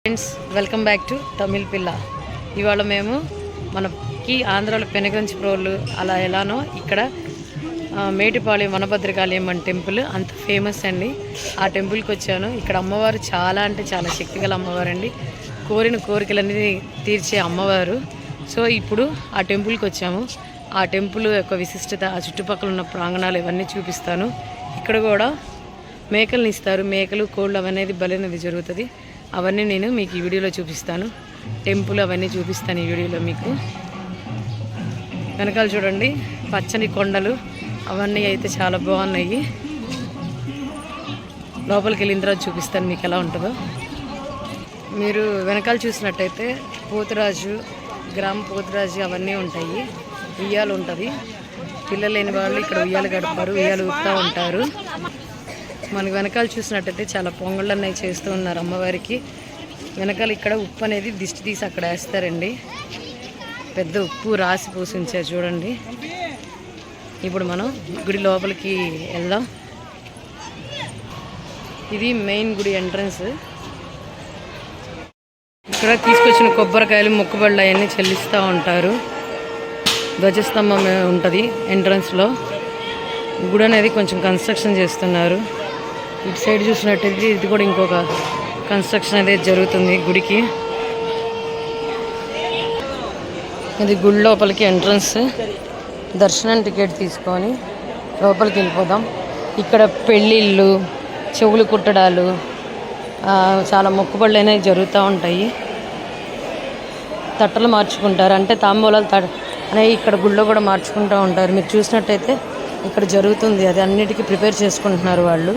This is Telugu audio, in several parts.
Friends, welcome back to Tamil పిల్ల. ఇవాళ మేము మనకి ఆంధ్రాలో పెనుగంచి ప్రోలు అలా ఎలానో ఇక్కడ మేటిపాళెం వనభద్రకాళియం మన టెంపుల్ అంత ఫేమస్ అండి. ఆ టెంపుల్కి వచ్చాను. ఇక్కడ అమ్మవారు చాలా అంటే చాలా శక్తిగల అమ్మవారు అండి. కోరిన కోరికలన్నీ తీర్చే అమ్మవారు. సో ఇప్పుడు ఆ టెంపుల్కి వచ్చాము. ఆ టెంపుల్ యొక్క విశిష్టత, ఆ చుట్టుపక్కల ఉన్న ప్రాంగణాలు ఇవన్నీ చూపిస్తాను. ఇక్కడ కూడా మేకల్ని ఇస్తారు. మేకలు, కోళ్ళు అవనేది బలనేది జరుగుతుంది. అవన్నీ నేను మీకు ఈ వీడియోలో చూపిస్తాను. టెంపుల్ అవన్నీ చూపిస్తాను ఈ వీడియోలో మీకు. వెనకాల చూడండి, పచ్చని కొండలు అవన్నీ అయితే చాలా బాగున్నాయి. లోపలికి వెళ్ళిన తర్వాత చూపిస్తాను మీకు ఎలా ఉంటుందో. మీరు వెనకాల చూసినట్టయితే పోతురాజు, గ్రామ పోతురాజు అవన్నీ ఉంటాయి. ఉయ్యాలు ఉంటుంది. పిల్లలు లేని వాళ్ళు ఇక్కడ ఉయ్యాలు గడపారు, ఉయ్యాలు ఊపుతూ ఉంటారు. మనకి వెనకాల చూసినట్టయితే చాలా పొంగళ్ళు అన్నవి చేస్తూ ఉన్నారు అమ్మవారికి. వెనకాల ఇక్కడ ఉప్పు అనేది దిష్టి తీసి అక్కడ వేస్తారండి. పెద్ద ఉప్పు రాసి పోసి ఉంచారు చూడండి. ఇప్పుడు మనం గుడి లోపలికి వెళ్దాం. ఇది మెయిన్ గుడి ఎంట్రన్స్. ఇక్కడ తీసుకొచ్చిన కొబ్బరికాయలు, మొక్కుబళ్ళు అవన్నీ చెల్లిస్తూ ఉంటారు. ధ్వజస్తంభం ఉంటుంది ఎంట్రన్స్లో. గుడి అనేది కొంచెం కన్స్ట్రక్షన్ చేస్తున్నారు. ఇటు సైడ్ చూసినట్టయితే ఇది కూడా ఇంకొక కన్స్ట్రక్షన్ అనేది జరుగుతుంది గుడికి. ఇది గుడి లోపలికి ఎంట్రన్స్. దర్శనం టికెట్ తీసుకొని లోపలికి వెళ్ళిపోదాం. ఇక్కడ పెళ్ళిళ్ళు, చెవులు కుట్టడాలు, చాలా మొక్కుబళ్ళు అనేవి జరుగుతూ ఉంటాయి. తట్టలు మార్చుకుంటారు, అంటే తాంబూలాలు అనేవి ఇక్కడ గుళ్ళో కూడా మార్చుకుంటూ ఉంటారు. మీరు చూసినట్టయితే ఇక్కడ జరుగుతుంది. అది అన్నిటికీ ప్రిపేర్ చేసుకుంటున్నారు వాళ్ళు.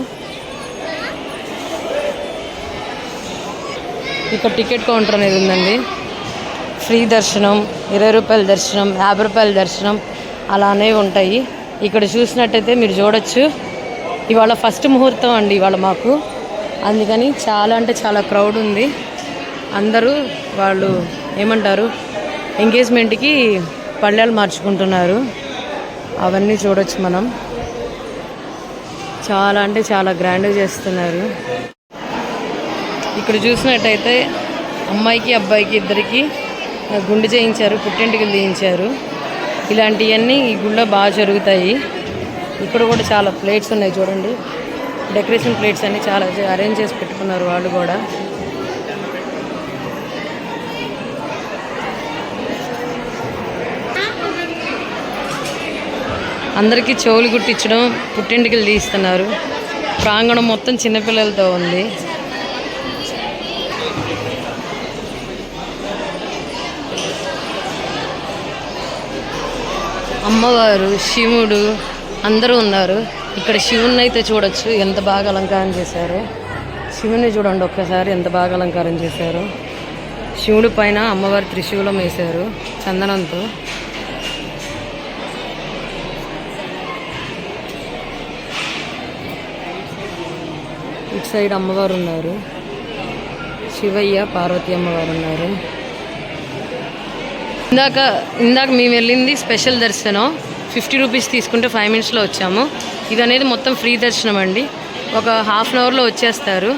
ఇక్కడ టికెట్ కౌంటర్ అనేది ఉందండి. ఫ్రీ దర్శనం, 20 రూపాయల దర్శనం, 50 రూపాయల దర్శనం అలానే ఉంటాయి. ఇక్కడ చూసినట్టయితే మీరు చూడొచ్చు, ఇవాళ ఫస్ట్ ముహూర్తం అండి ఇవాళ మాకు. అందుకని చాలా అంటే చాలా క్రౌడ్ ఉంది. అందరూ వాళ్ళు ఏమంటారు, ఎంగేజ్మెంట్కి పళ్ళాలు మార్చుకుంటున్నారు. అవన్నీ చూడొచ్చు మనం. చాలా అంటే చాలా గ్రాండ్గా చేస్తున్నారు. ఇక్కడ చూసినట్టయితే అమ్మాయికి అబ్బాయికి ఇద్దరికి గుండు చేయించారు, పుట్టింటికి తీయించారు. ఇలాంటివన్నీ ఈ గుళ్ళో బాగా జరుగుతాయి. ఇక్కడ కూడా చాలా ప్లేట్స్ ఉన్నాయి చూడండి. డెకరేషన్ ప్లేట్స్ అన్నీ చాలా అరేంజ్ చేసి పెట్టుకున్నారు వాళ్ళు కూడా. అందరికీ చెవులు కుట్టించడం, పుట్టింటికలు తీస్తున్నారు. ప్రాంగణం మొత్తం చిన్నపిల్లలతో ఉంది. అమ్మవారు, శివుడు అందరూ ఉన్నారు. ఇక్కడ శివుని అయితే చూడొచ్చు, ఎంత బాగా అలంకారం చేశారు. శివుని చూడండి ఒక్కసారి, ఎంత బాగా అలంకారం చేశారు. శివుడి పైన అమ్మవారి త్రిశూలం వేశారు చందనంతో. ఇటు సైడ్ అమ్మవారు ఉన్నారు. శివయ్య, పార్వతి అమ్మవారు ఉన్నారు. ఇందాక మేము వెళ్ళింది స్పెషల్ దర్శనం. 50 రూపీస్ తీసుకుంటే 5 మినిట్స్లో వచ్చాము. ఇది అనేది మొత్తం ఫ్రీ దర్శనం అండి. ఒక ½ అన్ అవర్లో వచ్చేస్తారు.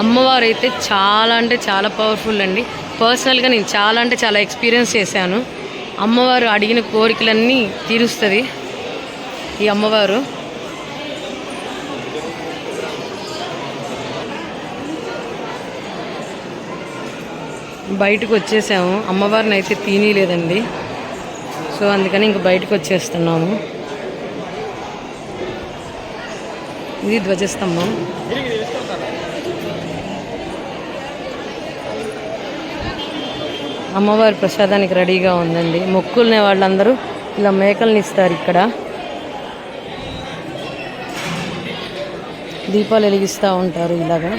అమ్మవారు అయితే చాలా అంటే చాలా పవర్ఫుల్ అండి. పర్సనల్గా నేను చాలా అంటే చాలా ఎక్స్పీరియన్స్ చేశాను. అమ్మవారు అడిగిన కోరికలన్నీ తీరుస్తుంది ఈ అమ్మవారు. బయటకు వచ్చేసాము. అమ్మవారిని అయితే తీయలేదండి. సో అందుకని ఇంక బయటకు వచ్చేస్తున్నాము. ఇది ధ్వజస్తంభం. అమ్మవారి ప్రసాదానికి రెడీగా ఉందండి. మొక్కుల్నే వాళ్ళందరూ ఇలా మేకల్ని ఇస్తారు. ఇక్కడ దీపాలు వెలిగిస్తూ ఉంటారు ఇలాగా.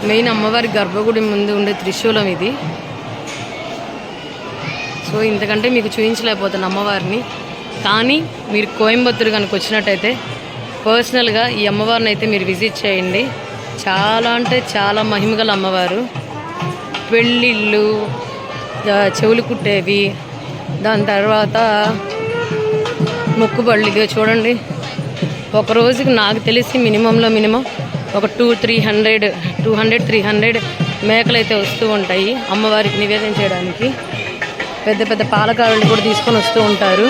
మెయిన్ అమ్మవారి గర్భగుడి ముందు ఉండే త్రిశూలం ఇది. సో ఇంతకంటే మీకు చూపించలేకపోతాను అమ్మవారిని. కానీ మీరు కోయంబత్తూరు కనుక వచ్చినట్టయితే పర్సనల్గా ఈ అమ్మవారిని అయితే మీరు విజిట్ చేయండి. చాలా అంటే చాలా మహిమగల అమ్మవారు. పెళ్ళిళ్ళు, చెవులు కుట్టేవి, దాని తర్వాత మొక్కుబళ్ళు. ఇదిగో చూడండి, ఒక రోజుకి నాకు తెలిసి మినిమం ఒక 200-300 మేకలు అయితే వస్తూ ఉంటాయి అమ్మవారికి నివేదన చేయడానికి. పెద్ద పెద్ద పాలకారులు కూడా తీసుకొని వస్తూ ఉంటారు.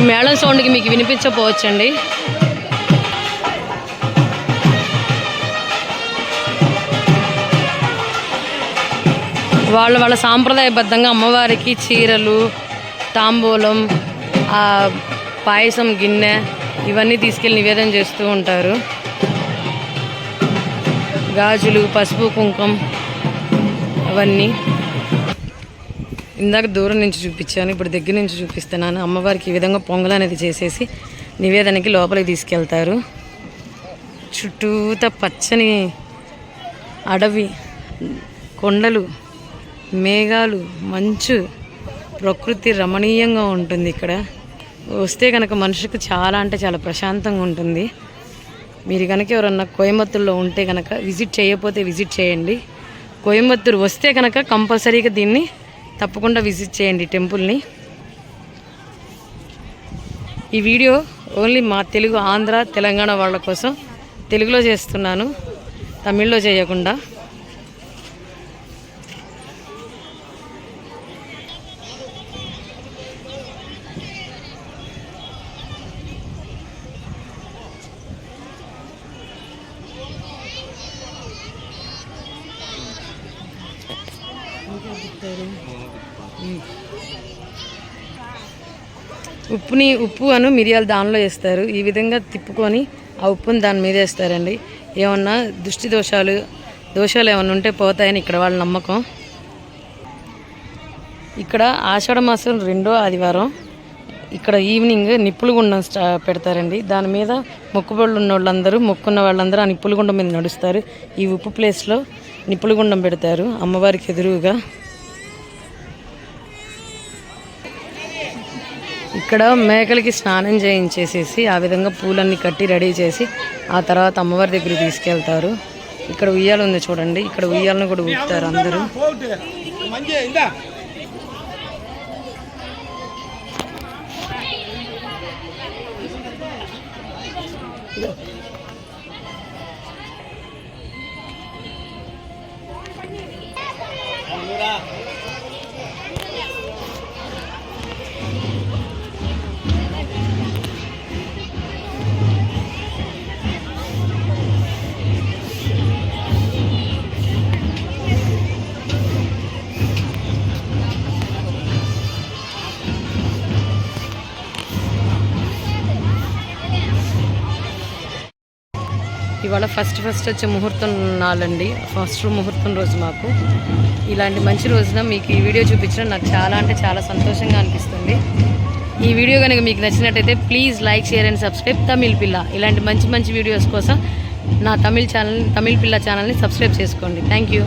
మేళం సౌండ్కి మీకు వినిపించకపోవచ్చండి. వాళ్ళ సాంప్రదాయబద్ధంగా అమ్మవారికి చీరలు, తాంబూలం, పాయసం గిన్నె ఇవన్నీ తీసుకెళ్ళి నివేదన చేస్తూ ఉంటారు. గాజులు, పసుపు, కుంకుమ అవన్నీ ఇందాక దూరం నుంచి చూపించాను, ఇప్పుడు దగ్గర నుంచి చూపిస్తున్నాను. అమ్మవారికి ఈ విధంగా పొంగల్ అనేది చేసేసి నివేదనకి లోపలికి తీసుకెళ్తారు. చుట్టూత పచ్చని అడవి, కొండలు, మేఘాలు, మంచు, ప్రకృతి రమణీయంగా ఉంటుంది. ఇక్కడ వస్తే కనుక మనుషులకు చాలా అంటే చాలా ప్రశాంతంగా ఉంటుంది. మీరు కనుక ఎవరన్నా కోయంబత్తూరులో ఉంటే కనుక విజిట్ చేయకపోతే విజిట్ చేయండి. కోయంబత్తూరు వస్తే కనుక కంపల్సరీగా దీన్ని తప్పకుండా విజిట్ చేయండి టెంపుల్ని. ఈ వీడియో ఓన్లీ మా తెలుగు, ఆంధ్ర, తెలంగాణ వాళ్ళ కోసం తెలుగులో చేస్తున్నాను, తమిళ్లో చేయకుండా. ఉప్పు అను మిరియాలు దానిలో వేస్తారు. ఈ విధంగా తిప్పుకొని ఆ ఉప్పుని దాని మీద వేస్తారండి. ఏమన్నా దృష్టి దోషాలు ఏమన్నా ఉంటే పోతాయని ఇక్కడ వాళ్ళ నమ్మకం. ఇక్కడ ఆషాఢ మాసం 2వ ఆదివారం ఇక్కడ ఈవినింగ్ నిప్పులు గుండం పెడతారండి. దాని మీద మొక్కుబళ్ళు ఉన్న వాళ్ళందరూ, మొక్కున్న వాళ్ళందరూ ఆ నిప్పులు గుండం మీద నడుస్తారు. ఈ ఉప్పు ప్లేస్లో నిప్పులు గుండం పెడతారు అమ్మవారికి ఎదురుగా. ఇక్కడ మేకలకి స్నానం చేయించేసేసి ఆ విధంగా పూలన్నీ కట్టి రెడీ చేసి ఆ తర్వాత అమ్మవారి దగ్గరికి తీసుకెళ్తారు. ఇక్కడ ఉయ్యాల ఉంది చూడండి, ఇక్కడ ఉయ్యాలను కూడా ఊపుతారు అందరూ. ఇవాళ ఫస్ట్ వచ్చే ముహూర్తం నాలండి. ఫస్ట్ ముహూర్తం రోజు మాకు. ఇలాంటి మంచి రోజున మీకు ఈ వీడియో చూపించడం నాకు చాలా అంటే చాలా సంతోషంగా అనిపిస్తుంది. ఈ వీడియో కనుక మీకు నచ్చినట్టయితే please like, share and subscribe Tamil పిల్ల. ఇలాంటి మంచి వీడియోస్ కోసం నా తమిళ్ పిల్ల ఛానల్ని సబ్స్క్రైబ్ చేసుకోండి. Thank you.